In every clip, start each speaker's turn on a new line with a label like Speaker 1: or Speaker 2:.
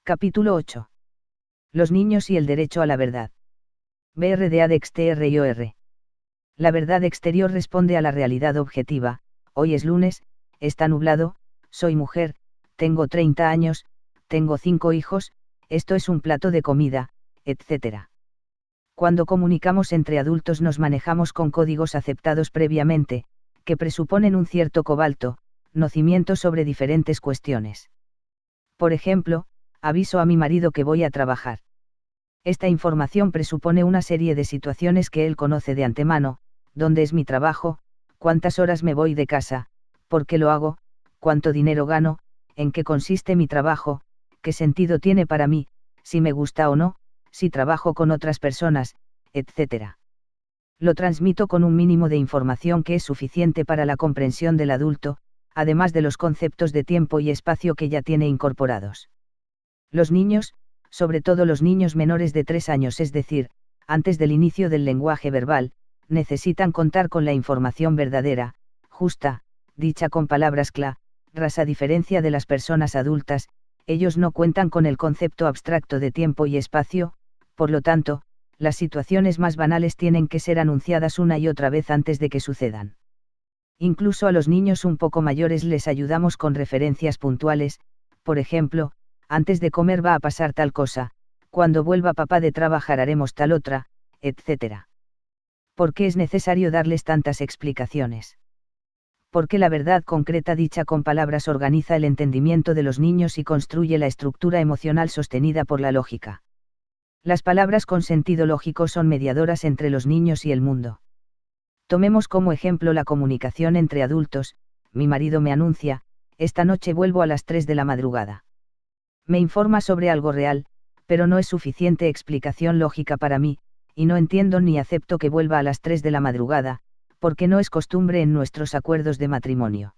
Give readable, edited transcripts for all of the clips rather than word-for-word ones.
Speaker 1: Capítulo 8. Los niños y el derecho a la verdad. BRDA de XTRIOR. La verdad exterior responde a la realidad objetiva. Hoy es lunes, está nublado, soy mujer, tengo 30 años, tengo 5 hijos, esto es un plato de comida, etc. Cuando comunicamos entre adultos nos manejamos con códigos aceptados previamente, que presuponen un cierto conocimiento sobre diferentes cuestiones. Por ejemplo, aviso a mi marido que voy a trabajar. Esta información presupone una serie de situaciones que él conoce de antemano: dónde es mi trabajo, cuántas horas me voy de casa, por qué lo hago, cuánto dinero gano, en qué consiste mi trabajo, qué sentido tiene para mí, si me gusta o no, si trabajo con otras personas, etc. Lo transmito con un mínimo de información que es suficiente para la comprensión del adulto, además de los conceptos de tiempo y espacio que ya tiene incorporados. Los niños, sobre todo los niños menores de 3 años, es decir, antes del inicio del lenguaje verbal, necesitan contar con la información verdadera, justa, dicha con palabras claras. A diferencia de las personas adultas, ellos no cuentan con el concepto abstracto de tiempo y espacio, por lo tanto, las situaciones más banales tienen que ser anunciadas una y otra vez antes de que sucedan. Incluso a los niños un poco mayores les ayudamos con referencias puntuales, por ejemplo: antes de comer va a pasar tal cosa, cuando vuelva papá de trabajar haremos tal otra, etc. ¿Por qué es necesario darles tantas explicaciones? Porque la verdad concreta dicha con palabras organiza el entendimiento de los niños y construye la estructura emocional sostenida por la lógica. Las palabras con sentido lógico son mediadoras entre los niños y el mundo. Tomemos como ejemplo la comunicación entre adultos: mi marido me anuncia, esta noche vuelvo a las 3 de la madrugada. Me informa sobre algo real, pero no es suficiente explicación lógica para mí, y no entiendo ni acepto que vuelva a las 3 de la madrugada, porque no es costumbre en nuestros acuerdos de matrimonio.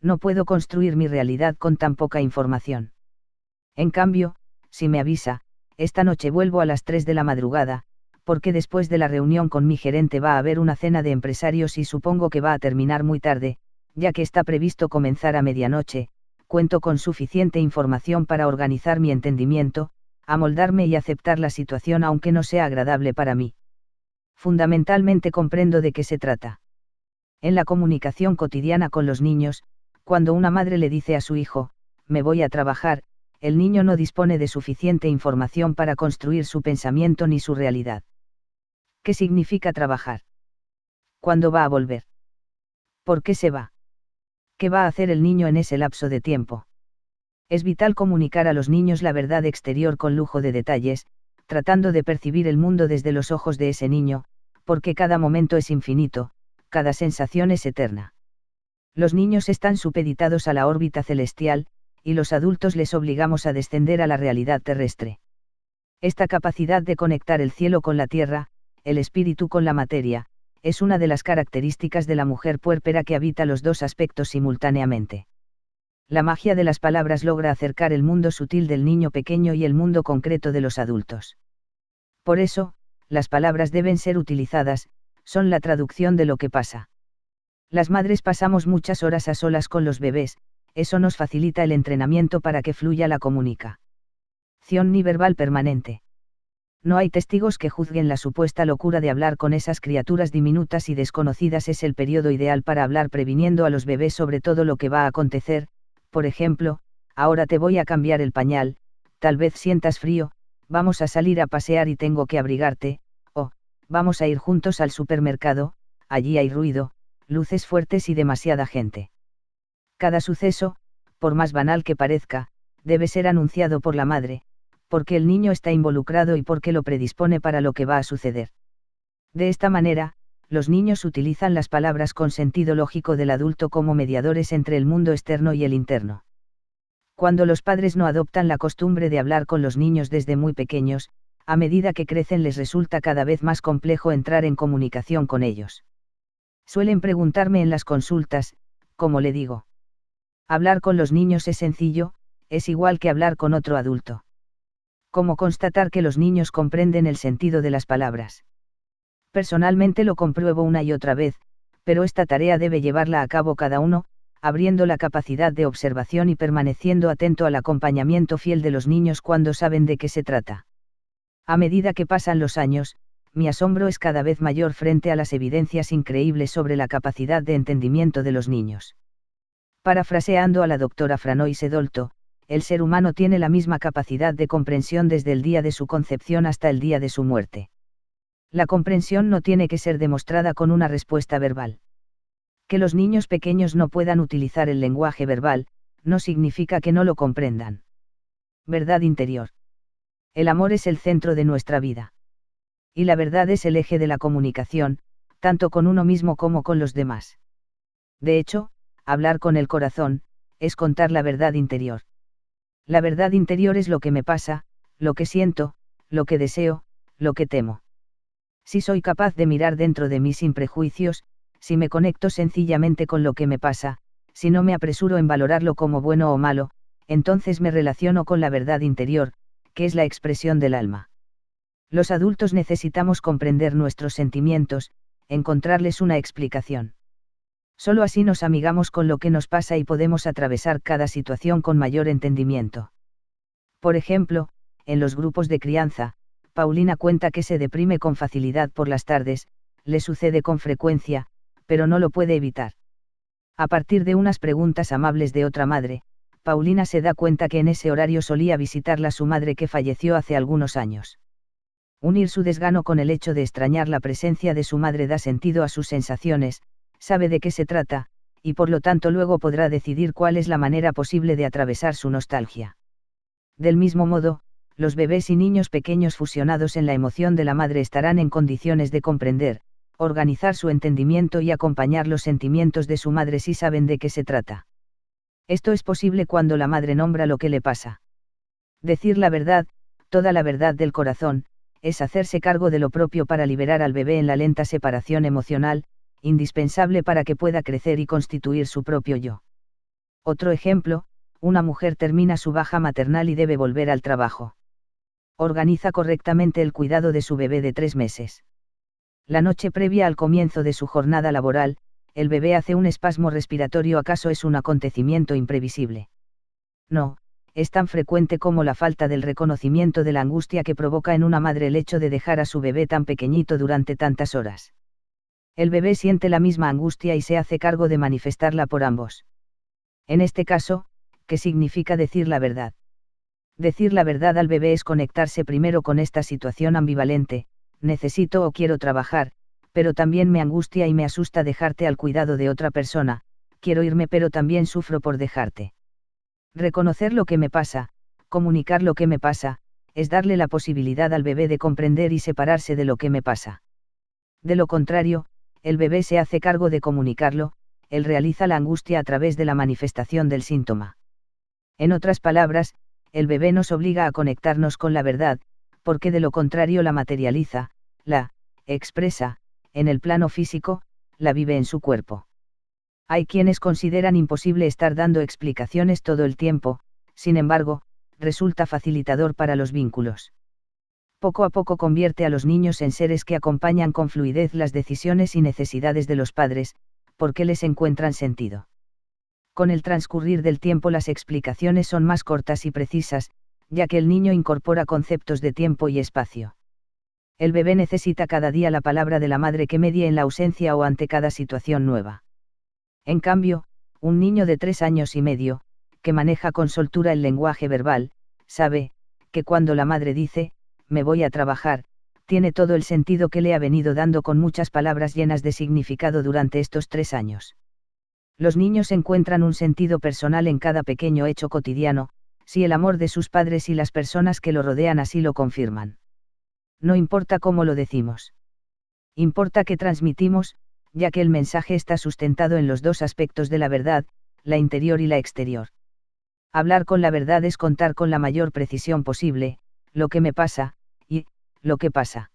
Speaker 1: No puedo construir mi realidad con tan poca información. En cambio, si me avisa, esta noche vuelvo a las 3 de la madrugada, porque después de la reunión con mi gerente va a haber una cena de empresarios y supongo que va a terminar muy tarde, ya que está previsto comenzar a medianoche, cuento con suficiente información para organizar mi entendimiento, amoldarme y aceptar la situación aunque no sea agradable para mí. Fundamentalmente comprendo de qué se trata. En la comunicación cotidiana con los niños, cuando una madre le dice a su hijo, me voy a trabajar, el niño no dispone de suficiente información para construir su pensamiento ni su realidad. ¿Qué significa trabajar? ¿Cuándo va a volver? ¿Por qué se va? ¿Qué va a hacer el niño en ese lapso de tiempo? Es vital comunicar a los niños la verdad exterior con lujo de detalles, tratando de percibir el mundo desde los ojos de ese niño, porque cada momento es infinito, cada sensación es eterna. Los niños están supeditados a la órbita celestial, y los adultos les obligamos a descender a la realidad terrestre. Esta capacidad de conectar el cielo con la tierra, el espíritu con la materia, es una de las características de la mujer puérpera que habita los dos aspectos simultáneamente. La magia de las palabras logra acercar el mundo sutil del niño pequeño y el mundo concreto de los adultos. Por eso, las palabras deben ser utilizadas, son la traducción de lo que pasa. Las madres pasamos muchas horas a solas con los bebés, eso nos facilita el entrenamiento para que fluya la comunicación ni verbal permanente. No hay testigos que juzguen la supuesta locura de hablar con esas criaturas diminutas y desconocidas. Es el periodo ideal para hablar previniendo a los bebés sobre todo lo que va a acontecer, por ejemplo: ahora te voy a cambiar el pañal, tal vez sientas frío, vamos a salir a pasear y tengo que abrigarte, o, vamos a ir juntos al supermercado, allí hay ruido, luces fuertes y demasiada gente. Cada suceso, por más banal que parezca, debe ser anunciado por la madre, porque el niño está involucrado y porque lo predispone para lo que va a suceder. De esta manera, los niños utilizan las palabras con sentido lógico del adulto como mediadores entre el mundo externo y el interno. Cuando los padres no adoptan la costumbre de hablar con los niños desde muy pequeños, a medida que crecen les resulta cada vez más complejo entrar en comunicación con ellos. Suelen preguntarme en las consultas, ¿cómo le digo? Hablar con los niños es sencillo, es igual que hablar con otro adulto. ¿Cómo constatar que los niños comprenden el sentido de las palabras? Personalmente lo compruebo una y otra vez, pero esta tarea debe llevarla a cabo cada uno, abriendo la capacidad de observación y permaneciendo atento al acompañamiento fiel de los niños cuando saben de qué se trata. A medida que pasan los años, mi asombro es cada vez mayor frente a las evidencias increíbles sobre la capacidad de entendimiento de los niños. Parafraseando a la doctora Franoise Dolto, el ser humano tiene la misma capacidad de comprensión desde el día de su concepción hasta el día de su muerte. La comprensión no tiene que ser demostrada con una respuesta verbal. Que los niños pequeños no puedan utilizar el lenguaje verbal, no significa que no lo comprendan. Verdad interior. El amor es el centro de nuestra vida. Y la verdad es el eje de la comunicación, tanto con uno mismo como con los demás. De hecho, hablar con el corazón, es contar la verdad interior. La verdad interior es lo que me pasa, lo que siento, lo que deseo, lo que temo. Si soy capaz de mirar dentro de mí sin prejuicios, si me conecto sencillamente con lo que me pasa, si no me apresuro en valorarlo como bueno o malo, entonces me relaciono con la verdad interior, que es la expresión del alma. Los adultos necesitamos comprender nuestros sentimientos, encontrarles una explicación. Solo así nos amigamos con lo que nos pasa y podemos atravesar cada situación con mayor entendimiento. Por ejemplo, en los grupos de crianza, Paulina cuenta que se deprime con facilidad por las tardes, le sucede con frecuencia, pero no lo puede evitar. A partir de unas preguntas amables de otra madre, Paulina se da cuenta que en ese horario solía visitarla su madre que falleció hace algunos años. Unir su desgano con el hecho de extrañar la presencia de su madre da sentido a sus sensaciones, sabe de qué se trata, y por lo tanto luego podrá decidir cuál es la manera posible de atravesar su nostalgia. Del mismo modo, los bebés y niños pequeños fusionados en la emoción de la madre estarán en condiciones de comprender, organizar su entendimiento y acompañar los sentimientos de su madre si saben de qué se trata. Esto es posible cuando la madre nombra lo que le pasa. Decir la verdad, toda la verdad del corazón, es hacerse cargo de lo propio para liberar al bebé en la lenta separación emocional, indispensable para que pueda crecer y constituir su propio yo. Otro ejemplo, una mujer termina su baja maternal y debe volver al trabajo. Organiza correctamente el cuidado de su bebé de 3 meses. La noche previa al comienzo de su jornada laboral, el bebé hace un espasmo respiratorio. ¿Acaso es un acontecimiento imprevisible? No, es tan frecuente como la falta del reconocimiento de la angustia que provoca en una madre el hecho de dejar a su bebé tan pequeñito durante tantas horas. El bebé siente la misma angustia y se hace cargo de manifestarla por ambos. En este caso, ¿qué significa decir la verdad? Decir la verdad al bebé es conectarse primero con esta situación ambivalente: necesito o quiero trabajar, pero también me angustia y me asusta dejarte al cuidado de otra persona, quiero irme pero también sufro por dejarte. Reconocer lo que me pasa, comunicar lo que me pasa, es darle la posibilidad al bebé de comprender y separarse de lo que me pasa. De lo contrario, el bebé se hace cargo de comunicarlo, él realiza la angustia a través de la manifestación del síntoma. En otras palabras, el bebé nos obliga a conectarnos con la verdad, porque de lo contrario la materializa, la expresa, en el plano físico, la vive en su cuerpo. Hay quienes consideran imposible estar dando explicaciones todo el tiempo, sin embargo, resulta facilitador para los vínculos. Poco a poco convierte a los niños en seres que acompañan con fluidez las decisiones y necesidades de los padres, porque les encuentran sentido. Con el transcurrir del tiempo las explicaciones son más cortas y precisas, ya que el niño incorpora conceptos de tiempo y espacio. El bebé necesita cada día la palabra de la madre que medie en la ausencia o ante cada situación nueva. En cambio, un niño de 3 años y medio, que maneja con soltura el lenguaje verbal, sabe, que cuando la madre dice, me voy a trabajar, tiene todo el sentido que le ha venido dando con muchas palabras llenas de significado durante estos 3 años. Los niños encuentran un sentido personal en cada pequeño hecho cotidiano, si el amor de sus padres y las personas que lo rodean así lo confirman. No importa cómo lo decimos. Importa que transmitimos, ya que el mensaje está sustentado en los dos aspectos de la verdad, la interior y la exterior. Hablar con la verdad es contar con la mayor precisión posible, lo que me pasa, y lo que pasa.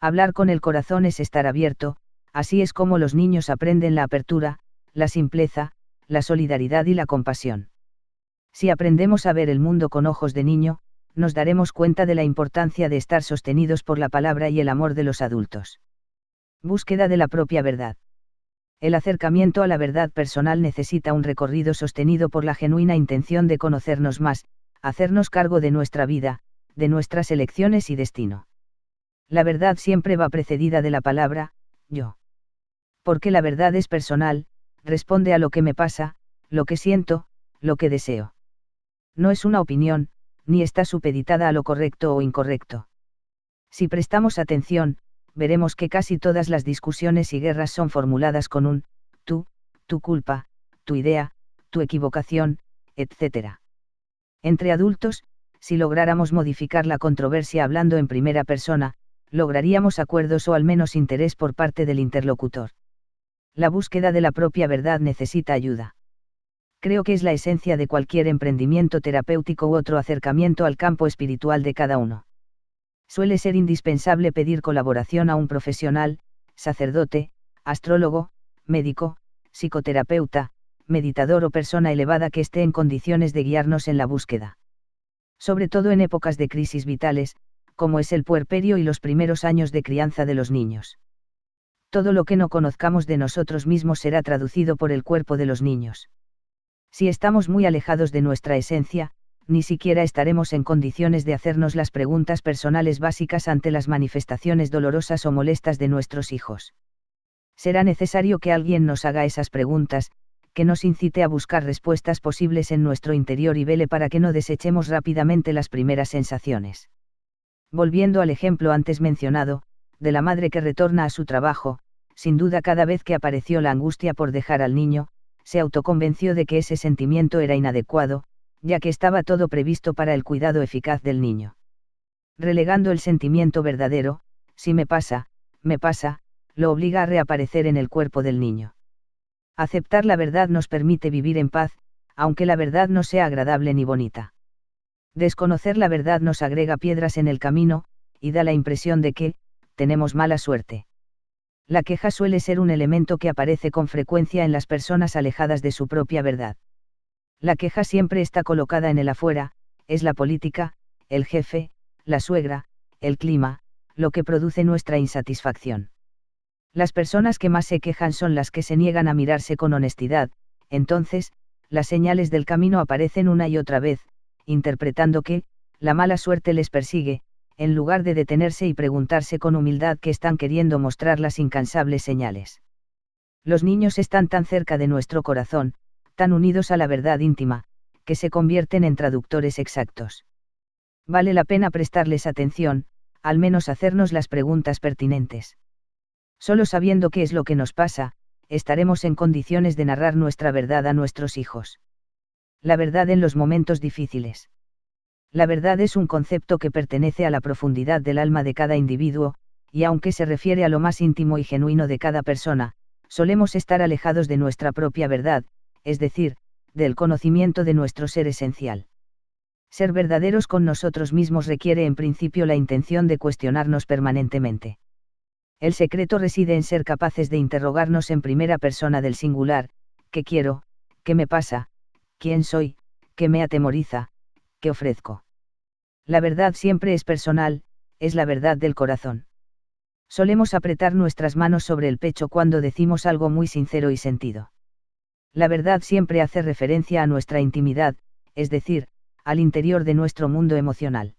Speaker 1: Hablar con el corazón es estar abierto, así es como los niños aprenden la apertura, la simpleza, la solidaridad y la compasión. Si aprendemos a ver el mundo con ojos de niño, nos daremos cuenta de la importancia de estar sostenidos por la palabra y el amor de los adultos. Búsqueda de la propia verdad. El acercamiento a la verdad personal necesita un recorrido sostenido por la genuina intención de conocernos más, hacernos cargo de nuestra vida, de nuestras elecciones y destino. La verdad siempre va precedida de la palabra, yo. Porque la verdad es personal, responde a lo que me pasa, lo que siento, lo que deseo. No es una opinión, ni está supeditada a lo correcto o incorrecto. Si prestamos atención, veremos que casi todas las discusiones y guerras son formuladas con un, tú, tu culpa, tu idea, tu equivocación, etc. Entre adultos, si lográramos modificar la controversia hablando en primera persona, lograríamos acuerdos o al menos interés por parte del interlocutor. La búsqueda de la propia verdad necesita ayuda. Creo que es la esencia de cualquier emprendimiento terapéutico u otro acercamiento al campo espiritual de cada uno. Suele ser indispensable pedir colaboración a un profesional, sacerdote, astrólogo, médico, psicoterapeuta, meditador o persona elevada que esté en condiciones de guiarnos en la búsqueda. Sobre todo en épocas de crisis vitales, como es el puerperio y los primeros años de crianza de los niños. Todo lo que no conozcamos de nosotros mismos será traducido por el cuerpo de los niños. Si estamos muy alejados de nuestra esencia, ni siquiera estaremos en condiciones de hacernos las preguntas personales básicas ante las manifestaciones dolorosas o molestas de nuestros hijos. Será necesario que alguien nos haga esas preguntas, que nos incite a buscar respuestas posibles en nuestro interior y vele para que no desechemos rápidamente las primeras sensaciones. Volviendo al ejemplo antes mencionado, de la madre que retorna a su trabajo, sin duda cada vez que apareció la angustia por dejar al niño, se autoconvenció de que ese sentimiento era inadecuado, ya que estaba todo previsto para el cuidado eficaz del niño. Relegando el sentimiento verdadero, si me pasa, lo obliga a reaparecer en el cuerpo del niño. Aceptar la verdad nos permite vivir en paz, aunque la verdad no sea agradable ni bonita. Desconocer la verdad nos agrega piedras en el camino, y da la impresión de que, tenemos mala suerte. La queja suele ser un elemento que aparece con frecuencia en las personas alejadas de su propia verdad. La queja siempre está colocada en el afuera, es la política, el jefe, la suegra, el clima, lo que produce nuestra insatisfacción. Las personas que más se quejan son las que se niegan a mirarse con honestidad, entonces, las señales del camino aparecen una y otra vez, interpretando que, la mala suerte les persigue, en lugar de detenerse y preguntarse con humildad qué están queriendo mostrar las incansables señales. Los niños están tan cerca de nuestro corazón, tan unidos a la verdad íntima, que se convierten en traductores exactos. Vale la pena prestarles atención, al menos hacernos las preguntas pertinentes. Solo sabiendo qué es lo que nos pasa, estaremos en condiciones de narrar nuestra verdad a nuestros hijos. La verdad en los momentos difíciles. La verdad es un concepto que pertenece a la profundidad del alma de cada individuo, y aunque se refiere a lo más íntimo y genuino de cada persona, solemos estar alejados de nuestra propia verdad, es decir, del conocimiento de nuestro ser esencial. Ser verdaderos con nosotros mismos requiere en principio la intención de cuestionarnos permanentemente. El secreto reside en ser capaces de interrogarnos en primera persona del singular: ¿qué quiero? ¿Qué me pasa? ¿Quién soy? ¿Qué me atemoriza? ¿Qué ofrezco? La verdad siempre es personal, es la verdad del corazón. Solemos apretar nuestras manos sobre el pecho cuando decimos algo muy sincero y sentido. La verdad siempre hace referencia a nuestra intimidad, es decir, al interior de nuestro mundo emocional.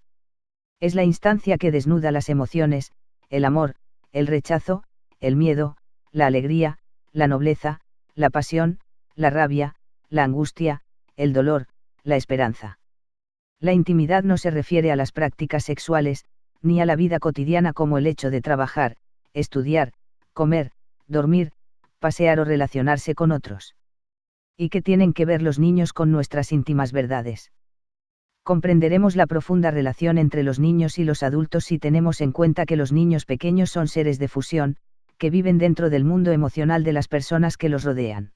Speaker 1: Es la instancia que desnuda las emociones, el amor, el rechazo, el miedo, la alegría, la nobleza, la pasión, la rabia, la angustia, el dolor, la esperanza. La intimidad no se refiere a las prácticas sexuales, ni a la vida cotidiana como el hecho de trabajar, estudiar, comer, dormir, pasear o relacionarse con otros. ¿Y qué tienen que ver los niños con nuestras íntimas verdades? Comprenderemos la profunda relación entre los niños y los adultos si tenemos en cuenta que los niños pequeños son seres de fusión, que viven dentro del mundo emocional de las personas que los rodean.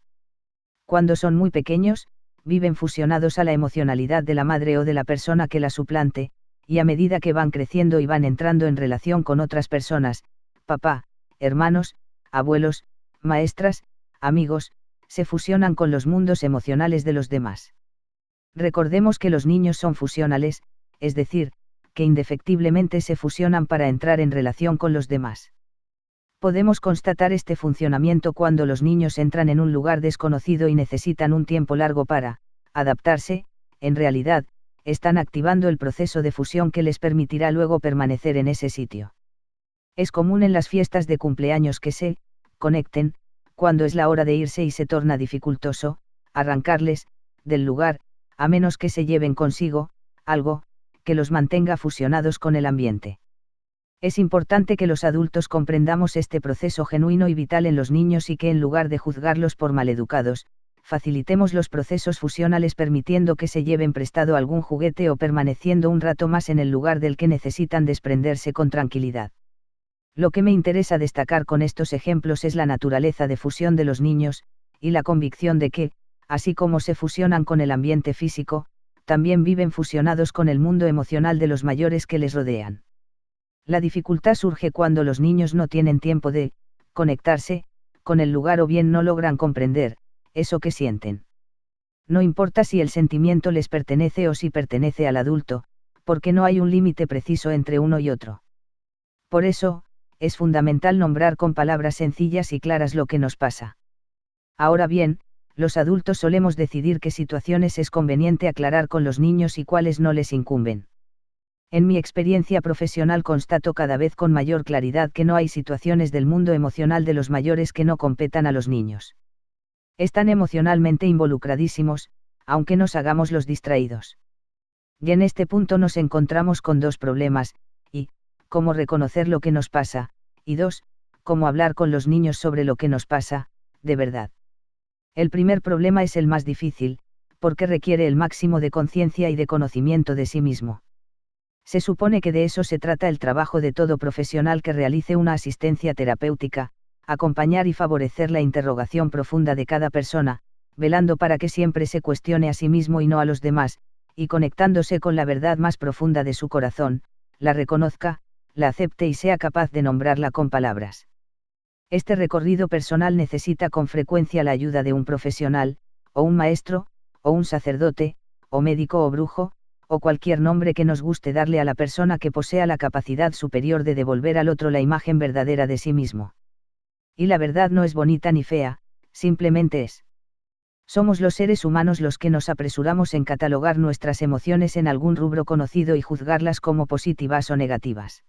Speaker 1: Cuando son muy pequeños, viven fusionados a la emocionalidad de la madre o de la persona que la suplante, y a medida que van creciendo y van entrando en relación con otras personas, papá, hermanos, abuelos, maestras, amigos, se fusionan con los mundos emocionales de los demás. Recordemos que los niños son fusionales, es decir, que indefectiblemente se fusionan para entrar en relación con los demás. Podemos constatar este funcionamiento cuando los niños entran en un lugar desconocido y necesitan un tiempo largo para adaptarse. En realidad, están activando el proceso de fusión que les permitirá luego permanecer en ese sitio. Es común en las fiestas de cumpleaños que se conecten, cuando es la hora de irse y se torna dificultoso arrancarles del lugar, a menos que se lleven consigo algo que los mantenga fusionados con el ambiente. Es importante que los adultos comprendamos este proceso genuino y vital en los niños y que en lugar de juzgarlos por maleducados, facilitemos los procesos fusionales permitiendo que se lleven prestado algún juguete o permaneciendo un rato más en el lugar del que necesitan desprenderse con tranquilidad. Lo que me interesa destacar con estos ejemplos es la naturaleza de fusión de los niños, y la convicción de que, así como se fusionan con el ambiente físico, también viven fusionados con el mundo emocional de los mayores que les rodean. La dificultad surge cuando los niños no tienen tiempo de conectarse con el lugar o bien no logran comprender eso que sienten. No importa si el sentimiento les pertenece o si pertenece al adulto, porque no hay un límite preciso entre uno y otro. Por eso, es fundamental nombrar con palabras sencillas y claras lo que nos pasa. Ahora bien, los adultos solemos decidir qué situaciones es conveniente aclarar con los niños y cuáles no les incumben. En mi experiencia profesional constato cada vez con mayor claridad que no hay situaciones del mundo emocional de los mayores que no competan a los niños. Están emocionalmente involucradísimos, aunque nos hagamos los distraídos. Y en este punto nos encontramos con dos problemas, y, cómo reconocer lo que nos pasa, y dos, cómo hablar con los niños sobre lo que nos pasa, de verdad. El primer problema es el más difícil, porque requiere el máximo de conciencia y de conocimiento de sí mismo. Se supone que de eso se trata el trabajo de todo profesional que realice una asistencia terapéutica, acompañar y favorecer la interrogación profunda de cada persona, velando para que siempre se cuestione a sí mismo y no a los demás, y conectándose con la verdad más profunda de su corazón, la reconozca, la acepte y sea capaz de nombrarla con palabras. Este recorrido personal necesita con frecuencia la ayuda de un profesional, o un maestro, o un sacerdote, o médico o brujo, o cualquier nombre que nos guste darle a la persona que posea la capacidad superior de devolver al otro la imagen verdadera de sí mismo. Y la verdad no es bonita ni fea, simplemente es. Somos los seres humanos los que nos apresuramos en catalogar nuestras emociones en algún rubro conocido y juzgarlas como positivas o negativas.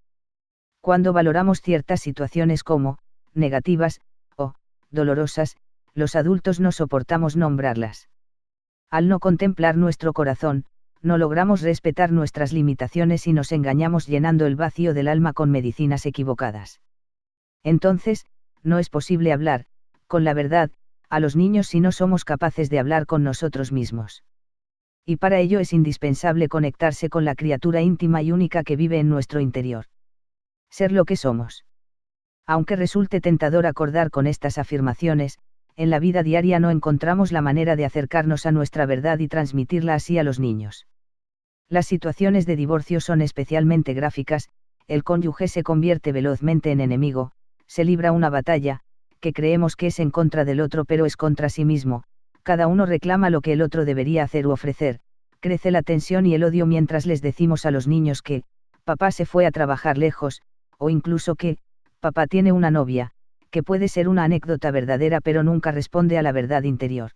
Speaker 1: Cuando valoramos ciertas situaciones como negativas o dolorosas, los adultos no soportamos nombrarlas. Al no contemplar nuestro corazón, no logramos respetar nuestras limitaciones y nos engañamos llenando el vacío del alma con medicinas equivocadas. Entonces, no es posible hablar, con la verdad, a los niños si no somos capaces de hablar con nosotros mismos. Y para ello es indispensable conectarse con la criatura íntima y única que vive en nuestro interior. Ser lo que somos. Aunque resulte tentador acordar con estas afirmaciones, en la vida diaria no encontramos la manera de acercarnos a nuestra verdad y transmitirla así a los niños. Las situaciones de divorcio son especialmente gráficas, el cónyuge se convierte velozmente en enemigo, se libra una batalla, que creemos que es en contra del otro pero es contra sí mismo, cada uno reclama lo que el otro debería hacer u ofrecer, crece la tensión y el odio mientras les decimos a los niños que, papá se fue a trabajar lejos, o incluso que, papá tiene una novia, que puede ser una anécdota verdadera pero nunca responde a la verdad interior.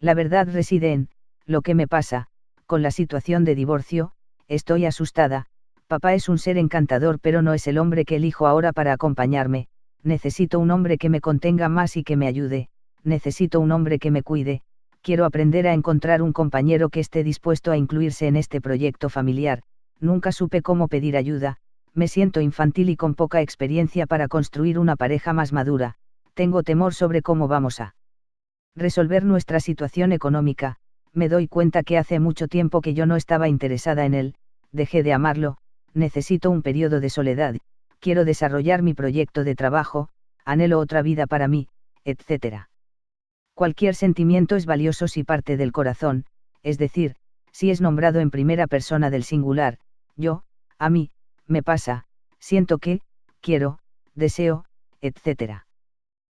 Speaker 1: La verdad reside en, lo que me pasa, con la situación de divorcio, estoy asustada, papá es un ser encantador pero no es el hombre que elijo ahora para acompañarme, necesito un hombre que me contenga más y que me ayude, necesito un hombre que me cuide, quiero aprender a encontrar un compañero que esté dispuesto a incluirse en este proyecto familiar, nunca supe cómo pedir ayuda, me siento infantil y con poca experiencia para construir una pareja más madura, tengo temor sobre cómo vamos a resolver nuestra situación económica, me doy cuenta que hace mucho tiempo que yo no estaba interesada en él, dejé de amarlo, necesito un periodo de soledad, quiero desarrollar mi proyecto de trabajo, anhelo otra vida para mí, etc. Cualquier sentimiento es valioso si parte del corazón, es decir, si es nombrado en primera persona del singular, yo, a mí, me pasa, siento que, quiero, deseo, etc.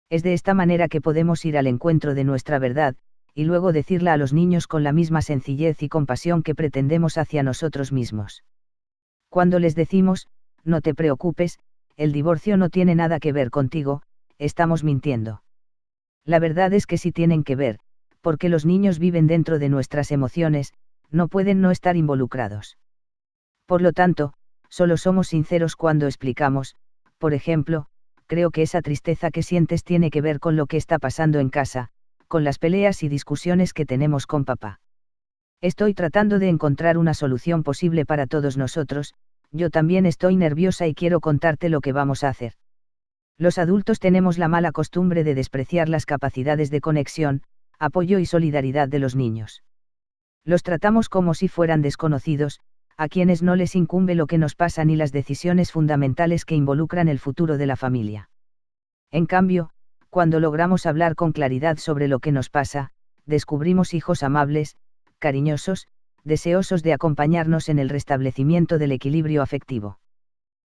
Speaker 1: Es de esta manera que podemos ir al encuentro de nuestra verdad, y luego decirla a los niños con la misma sencillez y compasión que pretendemos hacia nosotros mismos. Cuando les decimos, no te preocupes, el divorcio no tiene nada que ver contigo, estamos mintiendo. La verdad es que sí tienen que ver, porque los niños viven dentro de nuestras emociones, no pueden no estar involucrados. Por lo tanto, solo somos sinceros cuando explicamos, por ejemplo, creo que esa tristeza que sientes tiene que ver con lo que está pasando en casa, con las peleas y discusiones que tenemos con papá. Estoy tratando de encontrar una solución posible para todos nosotros, yo también estoy nerviosa y quiero contarte lo que vamos a hacer. Los adultos tenemos la mala costumbre de despreciar las capacidades de conexión, apoyo y solidaridad de los niños. Los tratamos como si fueran desconocidos, a quienes no les incumbe lo que nos pasa ni las decisiones fundamentales que involucran el futuro de la familia. En cambio, cuando logramos hablar con claridad sobre lo que nos pasa, descubrimos hijos amables, cariñosos, deseosos de acompañarnos en el restablecimiento del equilibrio afectivo.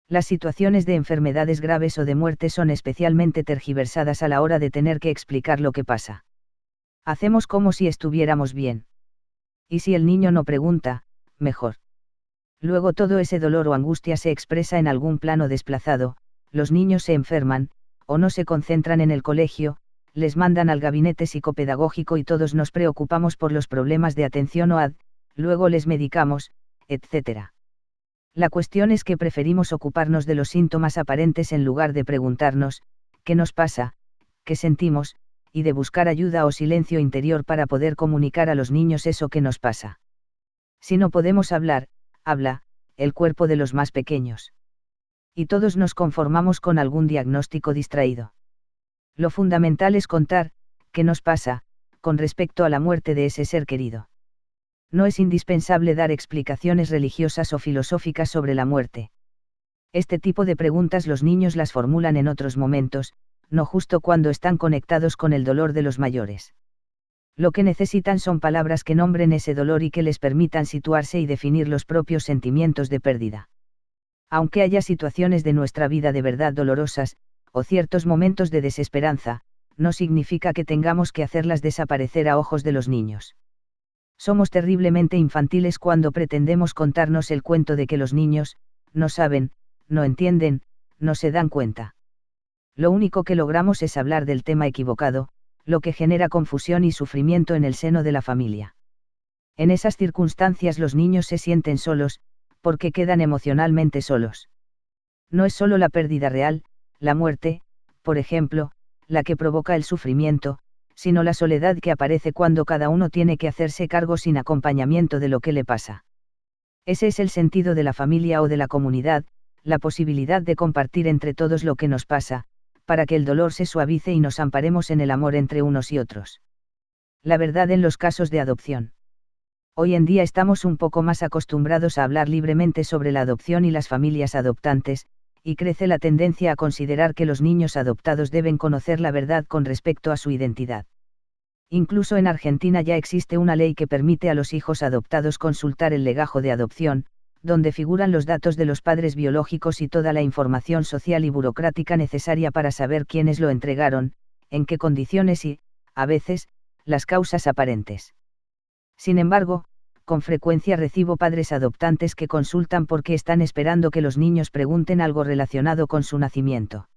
Speaker 1: Las situaciones de enfermedades graves o de muerte son especialmente tergiversadas a la hora de tener que explicar lo que pasa. Hacemos como si estuviéramos bien. Y si el niño no pregunta, mejor. Luego todo ese dolor o angustia se expresa en algún plano desplazado, los niños se enferman, o no se concentran en el colegio, les mandan al gabinete psicopedagógico y todos nos preocupamos por los problemas de atención o luego les medicamos, etc. La cuestión es que preferimos ocuparnos de los síntomas aparentes en lugar de preguntarnos, ¿qué nos pasa?, ¿qué sentimos?, y de buscar ayuda o silencio interior para poder comunicar a los niños eso que nos pasa. Si no podemos hablar, habla el cuerpo de los más pequeños. Y todos nos conformamos con algún diagnóstico distraído. Lo fundamental es contar, ¿qué nos pasa?, con respecto a la muerte de ese ser querido. No es indispensable dar explicaciones religiosas o filosóficas sobre la muerte. Este tipo de preguntas los niños las formulan en otros momentos, no justo cuando están conectados con el dolor de los mayores. Lo que necesitan son palabras que nombren ese dolor y que les permitan situarse y definir los propios sentimientos de pérdida. Aunque haya situaciones de nuestra vida de verdad dolorosas, o ciertos momentos de desesperanza, no significa que tengamos que hacerlas desaparecer a ojos de los niños. Somos terriblemente infantiles cuando pretendemos contarnos el cuento de que los niños no saben, no entienden, no se dan cuenta. Lo único que logramos es hablar del tema equivocado, lo que genera confusión y sufrimiento en el seno de la familia. En esas circunstancias los niños se sienten solos, porque quedan emocionalmente solos. No es solo la pérdida real, la muerte, por ejemplo, la que provoca el sufrimiento, sino la soledad que aparece cuando cada uno tiene que hacerse cargo sin acompañamiento de lo que le pasa. Ese es el sentido de la familia o de la comunidad, la posibilidad de compartir entre todos lo que nos pasa, para que el dolor se suavice y nos amparemos en el amor entre unos y otros. La verdad en los casos de adopción. Hoy en día estamos un poco más acostumbrados a hablar libremente sobre la adopción y las familias adoptantes, y crece la tendencia a considerar que los niños adoptados deben conocer la verdad con respecto a su identidad. Incluso en Argentina ya existe una ley que permite a los hijos adoptados consultar el legajo de adopción, donde figuran los datos de los padres biológicos y toda la información social y burocrática necesaria para saber quiénes lo entregaron, en qué condiciones y, a veces, las causas aparentes. Sin embargo, con frecuencia recibo padres adoptantes que consultan porque están esperando que los niños pregunten algo relacionado con su nacimiento.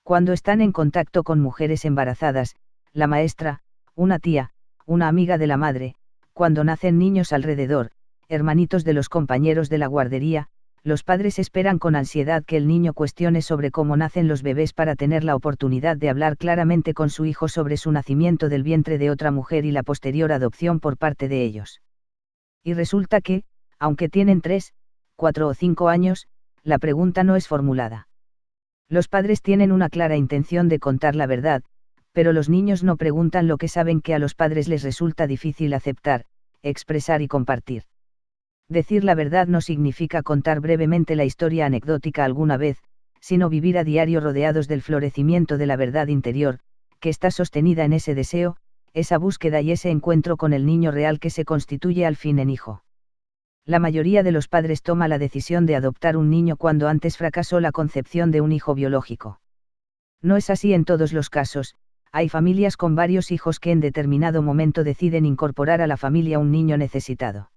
Speaker 1: Cuando están en contacto con mujeres embarazadas, la maestra, una tía, una amiga de la madre, cuando nacen niños alrededor, hermanitos de los compañeros de la guardería, los padres esperan con ansiedad que el niño cuestione sobre cómo nacen los bebés para tener la oportunidad de hablar claramente con su hijo sobre su nacimiento del vientre de otra mujer y la posterior adopción por parte de ellos. Y resulta que, aunque tienen 3, 4 o 5 años, la pregunta no es formulada. Los padres tienen una clara intención de contar la verdad, pero los niños no preguntan lo que saben que a los padres les resulta difícil aceptar, expresar y compartir. Decir la verdad no significa contar brevemente la historia anecdótica alguna vez, sino vivir a diario rodeados del florecimiento de la verdad interior, que está sostenida en ese deseo, esa búsqueda y ese encuentro con el niño real que se constituye al fin en hijo. La mayoría de los padres toma la decisión de adoptar un niño cuando antes fracasó la concepción de un hijo biológico. No es así en todos los casos, hay familias con varios hijos que en determinado momento deciden incorporar a la familia un niño necesitado.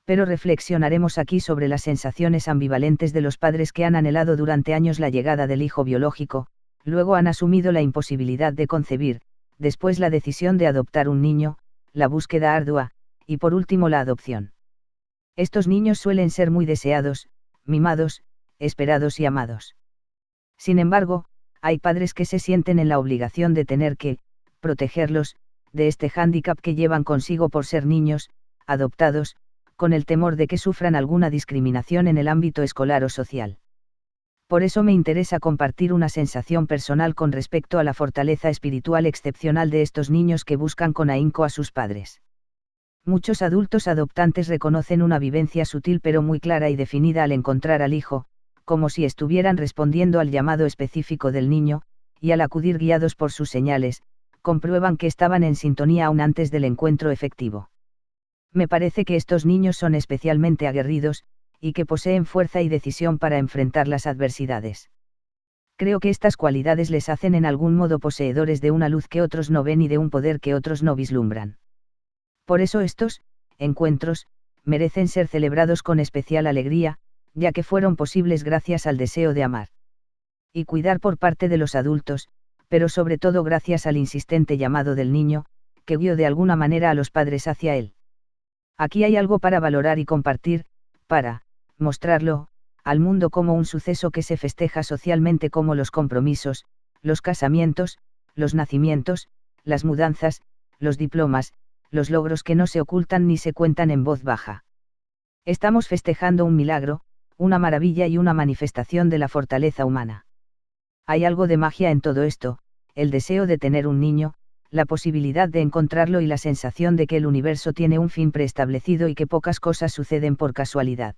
Speaker 1: Pero reflexionaremos aquí sobre las sensaciones ambivalentes de los padres que han anhelado durante años la llegada del hijo biológico, luego han asumido la imposibilidad de concebir, después la decisión de adoptar un niño, la búsqueda ardua, y por último la adopción. Estos niños suelen ser muy deseados, mimados, esperados y amados. Sin embargo, hay padres que se sienten en la obligación de tener que protegerlos de este hándicap que llevan consigo por ser niños, adoptados, con el temor de que sufran alguna discriminación en el ámbito escolar o social. Por eso me interesa compartir una sensación personal con respecto a la fortaleza espiritual excepcional de estos niños que buscan con ahínco a sus padres. Muchos adultos adoptantes reconocen una vivencia sutil pero muy clara y definida al encontrar al hijo, como si estuvieran respondiendo al llamado específico del niño, y al acudir guiados por sus señales, comprueban que estaban en sintonía aún antes del encuentro efectivo. Me parece que estos niños son especialmente aguerridos, y que poseen fuerza y decisión para enfrentar las adversidades. Creo que estas cualidades les hacen en algún modo poseedores de una luz que otros no ven y de un poder que otros no vislumbran. Por eso estos encuentros merecen ser celebrados con especial alegría, ya que fueron posibles gracias al deseo de amar y cuidar por parte de los adultos, pero sobre todo gracias al insistente llamado del niño, que guió de alguna manera a los padres hacia él. Aquí hay algo para valorar y compartir, para mostrarlo al mundo como un suceso que se festeja socialmente, como los compromisos, los casamientos, los nacimientos, las mudanzas, los diplomas, los logros que no se ocultan ni se cuentan en voz baja. Estamos festejando un milagro, una maravilla y una manifestación de la fortaleza humana. Hay algo de magia en todo esto, el deseo de tener un niño, la posibilidad de encontrarlo y la sensación de que el universo tiene un fin preestablecido y que pocas cosas suceden por casualidad.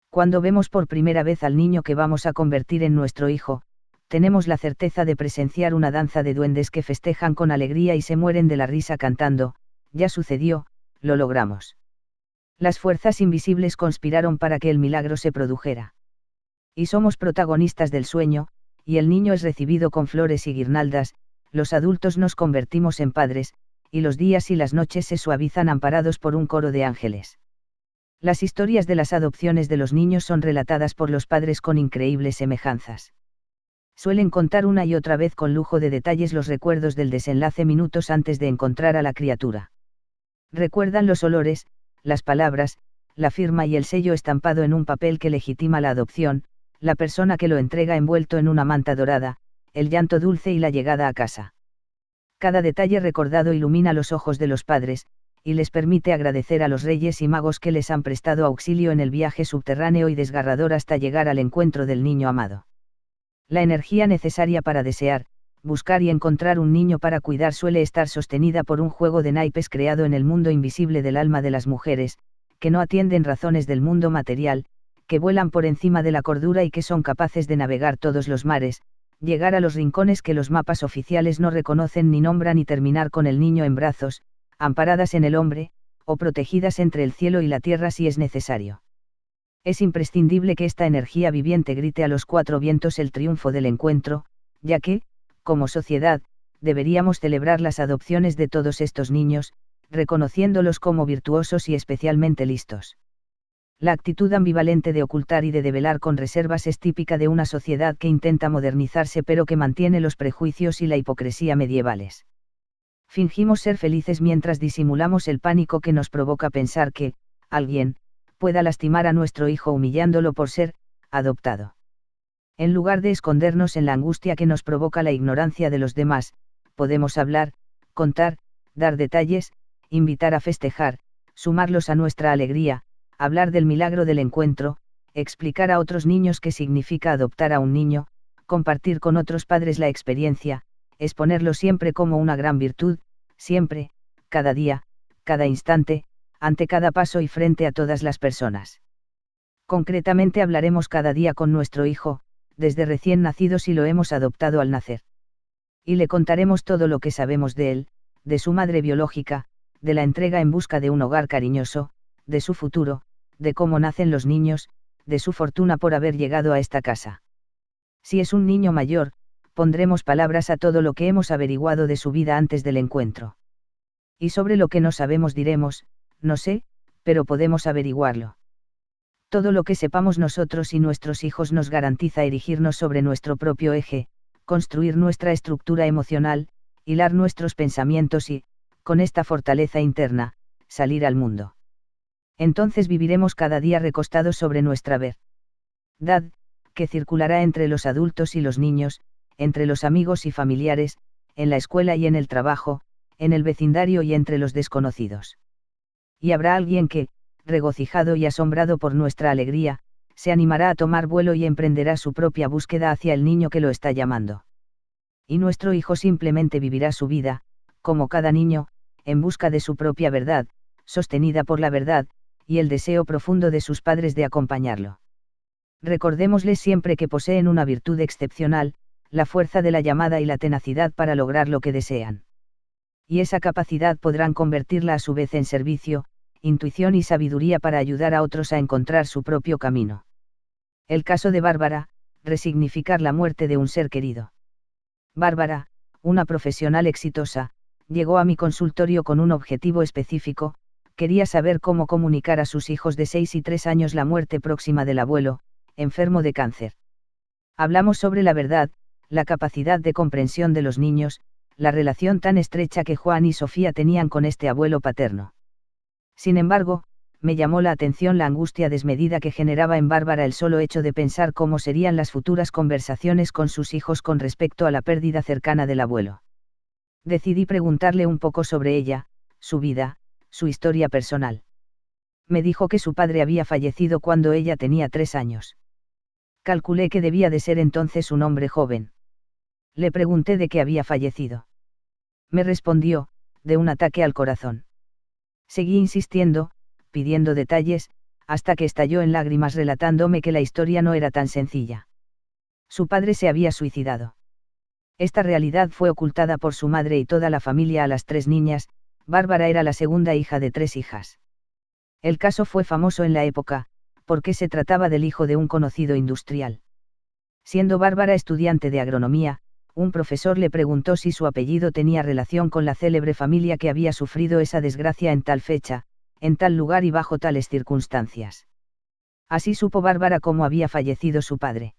Speaker 1: Cuando vemos por primera vez al niño que vamos a convertir en nuestro hijo, tenemos la certeza de presenciar una danza de duendes que festejan con alegría y se mueren de la risa cantando: ya sucedió, lo logramos. Las fuerzas invisibles conspiraron para que el milagro se produjera. Y somos protagonistas del sueño, y el niño es recibido con flores y guirnaldas, los adultos nos convertimos en padres, y los días y las noches se suavizan amparados por un coro de ángeles. Las historias de las adopciones de los niños son relatadas por los padres con increíbles semejanzas. Suelen contar una y otra vez con lujo de detalles los recuerdos del desenlace minutos antes de encontrar a la criatura. Recuerdan los olores, las palabras, la firma y el sello estampado en un papel que legitima la adopción, la persona que lo entrega envuelto en una manta dorada, el llanto dulce y la llegada a casa. Cada detalle recordado ilumina los ojos de los padres, y les permite agradecer a los reyes y magos que les han prestado auxilio en el viaje subterráneo y desgarrador hasta llegar al encuentro del niño amado. La energía necesaria para desear, buscar y encontrar un niño para cuidar suele estar sostenida por un juego de naipes creado en el mundo invisible del alma de las mujeres, que no atienden razones del mundo material, que vuelan por encima de la cordura y que son capaces de navegar todos los mares, llegar a los rincones que los mapas oficiales no reconocen ni nombran y terminar con el niño en brazos, amparadas en el hombre, o protegidas entre el cielo y la tierra si es necesario. Es imprescindible que esta energía viviente grite a los cuatro vientos el triunfo del encuentro, ya que, como sociedad, deberíamos celebrar las adopciones de todos estos niños, reconociéndolos como virtuosos y especialmente listos. La actitud ambivalente de ocultar y de develar con reservas es típica de una sociedad que intenta modernizarse pero que mantiene los prejuicios y la hipocresía medievales. Fingimos ser felices mientras disimulamos el pánico que nos provoca pensar que alguien pueda lastimar a nuestro hijo humillándolo por ser adoptado. En lugar de escondernos en la angustia que nos provoca la ignorancia de los demás, podemos hablar, contar, dar detalles, invitar a festejar, sumarlos a nuestra alegría, hablar del milagro del encuentro, explicar a otros niños qué significa adoptar a un niño, compartir con otros padres la experiencia, exponerlo siempre como una gran virtud, siempre, cada día, cada instante, ante cada paso y frente a todas las personas. Concretamente hablaremos cada día con nuestro hijo, desde recién nacido si lo hemos adoptado al nacer. Y le contaremos todo lo que sabemos de él, de su madre biológica, de la entrega en busca de un hogar cariñoso, de su futuro, de cómo nacen los niños, de su fortuna por haber llegado a esta casa. Si es un niño mayor, pondremos palabras a todo lo que hemos averiguado de su vida antes del encuentro. Y sobre lo que no sabemos diremos: no sé, pero podemos averiguarlo. Todo lo que sepamos nosotros y nuestros hijos nos garantiza erigirnos sobre nuestro propio eje, construir nuestra estructura emocional, hilar nuestros pensamientos y, con esta fortaleza interna, salir al mundo. Entonces viviremos cada día recostados sobre nuestra verdad, que circulará entre los adultos y los niños, entre los amigos y familiares, en la escuela y en el trabajo, en el vecindario y entre los desconocidos. Y habrá alguien que, regocijado y asombrado por nuestra alegría, se animará a tomar vuelo y emprenderá su propia búsqueda hacia el niño que lo está llamando. Y nuestro hijo simplemente vivirá su vida, como cada niño, en busca de su propia verdad, sostenida por la verdad, y el deseo profundo de sus padres de acompañarlo. Recordémosles siempre que poseen una virtud excepcional, la fuerza de la llamada y la tenacidad para lograr lo que desean. Y esa capacidad podrán convertirla a su vez en servicio, intuición y sabiduría para ayudar a otros a encontrar su propio camino. El caso de Bárbara, resignificar la muerte de un ser querido. Bárbara, una profesional exitosa, llegó a mi consultorio con un objetivo específico: quería saber cómo comunicar a sus hijos de 6 y 3 años la muerte próxima del abuelo, enfermo de cáncer. Hablamos sobre la verdad, la capacidad de comprensión de los niños, la relación tan estrecha que Juan y Sofía tenían con este abuelo paterno. Sin embargo, me llamó la atención la angustia desmedida que generaba en Bárbara el solo hecho de pensar cómo serían las futuras conversaciones con sus hijos con respecto a la pérdida cercana del abuelo. Decidí preguntarle un poco sobre ella, su vida, su historia personal. Me dijo que su padre había fallecido cuando ella tenía 3 años. Calculé que debía de ser entonces un hombre joven. Le pregunté de qué había fallecido. Me respondió, de un ataque al corazón. Seguí insistiendo, pidiendo detalles, hasta que estalló en lágrimas relatándome que la historia no era tan sencilla. Su padre se había suicidado. Esta realidad fue ocultada por su madre y toda la familia a las 3 niñas. Bárbara era la segunda hija de 3 hijas. El caso fue famoso en la época, porque se trataba del hijo de un conocido industrial. Siendo Bárbara estudiante de agronomía, un profesor le preguntó si su apellido tenía relación con la célebre familia que había sufrido esa desgracia en tal fecha, en tal lugar y bajo tales circunstancias. Así supo Bárbara cómo había fallecido su padre.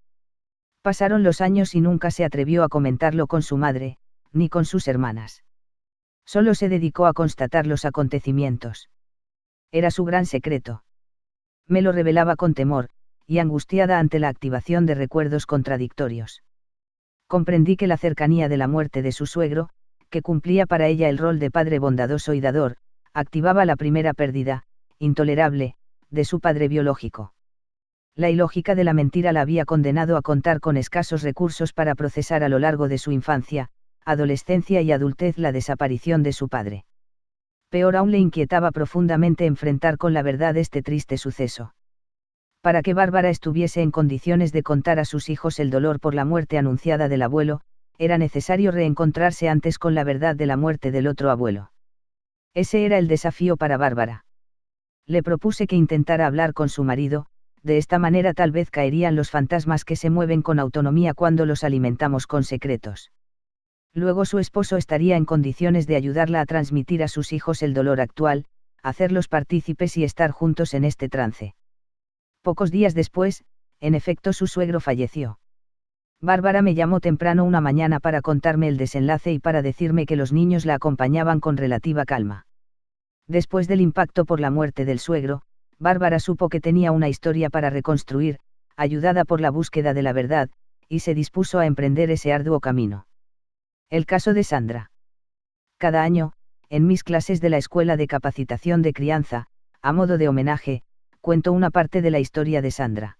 Speaker 1: Pasaron los años y nunca se atrevió a comentarlo con su madre, ni con sus hermanas. Solo se dedicó a constatar los acontecimientos. Era su gran secreto. Me lo revelaba con temor, y angustiada ante la activación de recuerdos contradictorios. Comprendí que la cercanía de la muerte de su suegro, que cumplía para ella el rol de padre bondadoso y dador, activaba la primera pérdida, intolerable, de su padre biológico. La ilógica de la mentira la había condenado a contar con escasos recursos para procesar a lo largo de su infancia, adolescencia y adultez la desaparición de su padre. Peor aún, le inquietaba profundamente enfrentar con la verdad este triste suceso. Para que Bárbara estuviese en condiciones de contar a sus hijos el dolor por la muerte anunciada del abuelo, era necesario reencontrarse antes con la verdad de la muerte del otro abuelo. Ese era el desafío para Bárbara. Le propuse que intentara hablar con su marido, de esta manera tal vez caerían los fantasmas que se mueven con autonomía cuando los alimentamos con secretos. Luego su esposo estaría en condiciones de ayudarla a transmitir a sus hijos el dolor actual, hacerlos partícipes y estar juntos en este trance. Pocos días después, en efecto, su suegro falleció. Bárbara me llamó temprano una mañana para contarme el desenlace y para decirme que los niños la acompañaban con relativa calma. Después del impacto por la muerte del suegro, Bárbara supo que tenía una historia para reconstruir, ayudada por la búsqueda de la verdad, y se dispuso a emprender ese arduo camino. El caso de Sandra. Cada año, en mis clases de la Escuela de Capacitación de Crianza, a modo de homenaje, cuento una parte de la historia de Sandra.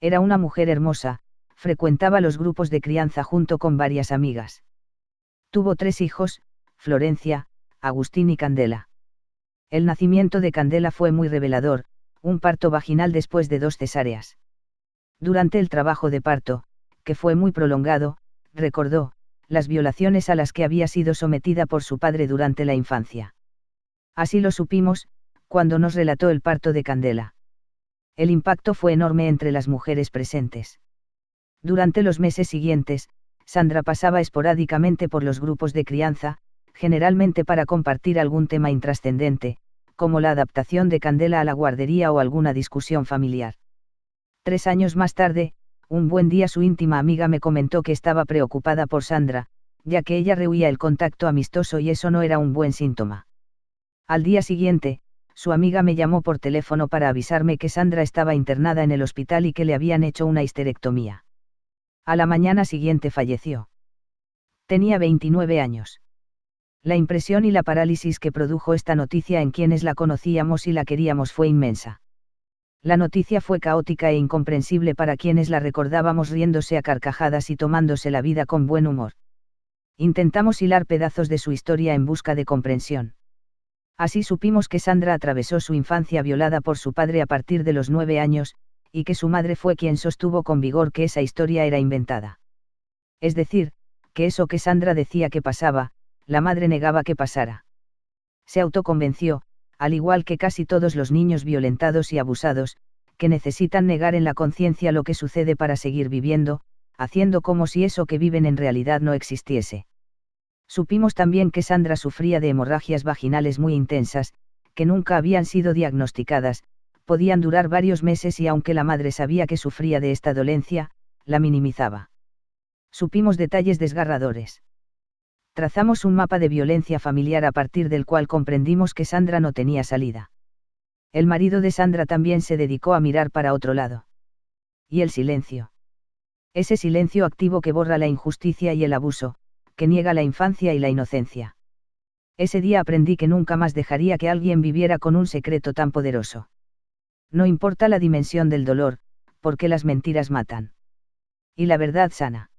Speaker 1: Era una mujer hermosa, frecuentaba los grupos de crianza junto con varias amigas. Tuvo 3 hijos, Florencia, Agustín y Candela. El nacimiento de Candela fue muy revelador, un parto vaginal después de 2 cesáreas. Durante el trabajo de parto, que fue muy prolongado, recordó las violaciones a las que había sido sometida por su padre durante la infancia. Así lo supimos, cuando nos relató el parto de Candela. El impacto fue enorme entre las mujeres presentes. Durante los meses siguientes, Sandra pasaba esporádicamente por los grupos de crianza, generalmente para compartir algún tema intrascendente, como la adaptación de Candela a la guardería o alguna discusión familiar. 3 años más tarde, un buen día su íntima amiga me comentó que estaba preocupada por Sandra, ya que ella rehuía el contacto amistoso y eso no era un buen síntoma. Al día siguiente, su amiga me llamó por teléfono para avisarme que Sandra estaba internada en el hospital y que le habían hecho una histerectomía. A la mañana siguiente falleció. Tenía 29 años. La impresión y la parálisis que produjo esta noticia en quienes la conocíamos y la queríamos fue inmensa. La noticia fue caótica e incomprensible para quienes la recordábamos riéndose a carcajadas y tomándose la vida con buen humor. Intentamos hilar pedazos de su historia en busca de comprensión. Así supimos que Sandra atravesó su infancia violada por su padre a partir de los 9 años, y que su madre fue quien sostuvo con vigor que esa historia era inventada. Es decir, que eso que Sandra decía que pasaba, la madre negaba que pasara. Se autoconvenció, al igual que casi todos los niños violentados y abusados, que necesitan negar en la conciencia lo que sucede para seguir viviendo, haciendo como si eso que viven en realidad no existiese. Supimos también que Sandra sufría de hemorragias vaginales muy intensas, que nunca habían sido diagnosticadas, podían durar varios meses y aunque la madre sabía que sufría de esta dolencia, la minimizaba. Supimos detalles desgarradores. Trazamos un mapa de violencia familiar a partir del cual comprendimos que Sandra no tenía salida. El marido de Sandra también se dedicó a mirar para otro lado. Y el silencio. Ese silencio activo que borra la injusticia y el abuso, que niega la infancia y la inocencia. Ese día aprendí que nunca más dejaría que alguien viviera con un secreto tan poderoso. No importa la dimensión del dolor, porque las mentiras matan. Y la verdad sana.